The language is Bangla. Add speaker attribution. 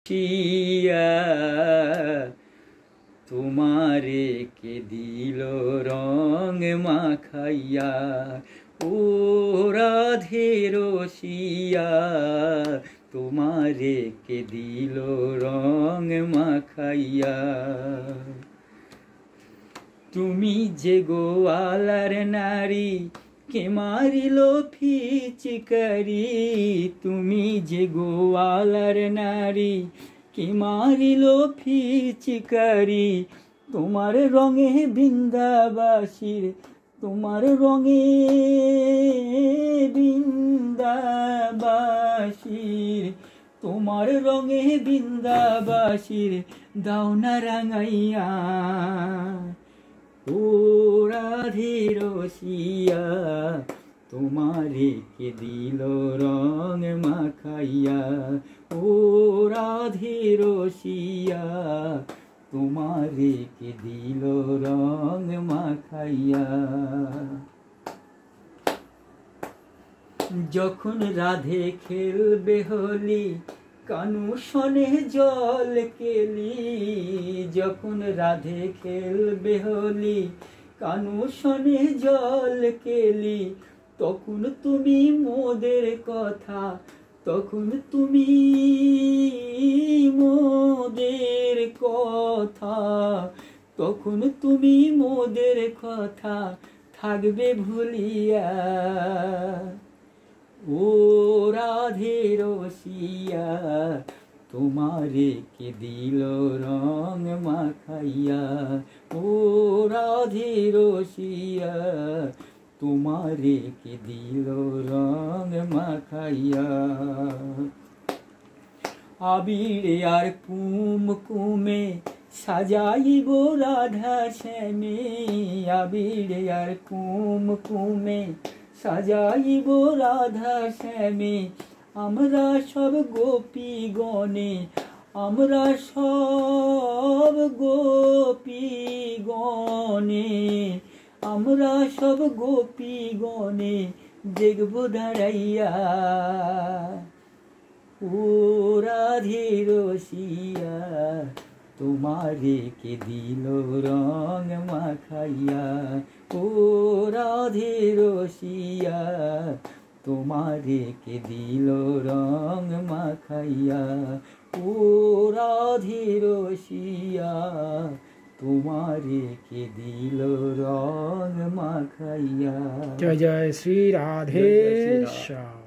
Speaker 1: শিয়া তোমারে কে দিল রং মাখাইয়া, ও রাধে রসিয়া তোমারে কে দিল রং মাখাইয়া। তুমি যে গোয়ালার নারী কে মারিল ফিচকারি, তুমি যে গোয়ালার নারী কে মারিল ফিচকারি, তোমার রঙে বৃন্দাবাসীর, তোমার রঙে বৃন্দাবাসীর, তোমার রঙে বৃন্দাবাসীর দাও না রাঙাইয়া, ও রাধে রসিয়া তোমারে কে দিল রং মাখাইয়া, ও রাধে রসিয়া তোমারে কে দিল রং মাখাইয়া। যখন রাধে খেলবে হোলি কানু শনে জল কেলি, যখন রাধে খেলবে হোলি কানু শনে জল কেলি, তখন তুমি মোদের কথা, তখন তুমি মোদের কথা, তখন তুমি মোদের কথা থাকবে ভুলিয়া, ও রাধে রসিয়া তোমারে কে দিল রং মাখাইয়া, ও রাধে রসিয়া তোমারে কে দিল রং মাখাইয়া। আবির আর কুমকুমে সাজাইব রাধা শ্যামে, আবির আর কুমকুমে সাজাইব রাধা শ্যামে, আমরা সব গোপী গণে, আমরা সব গোপী গণে, আমরা সব গোপী গণে দেখব দাঁড়াইয়া, ও রাধে রসিয়া তোমারে কে দিল রং মাখাইয়া, ও রাধে রসিয়া তোমারে কে দিল রং মাখাইয়া, ও রাধে রসিয়া তোমারে কে দিল রং মাখাইয়া।
Speaker 2: জয় জয় শ্রী রাধে শ্যাম।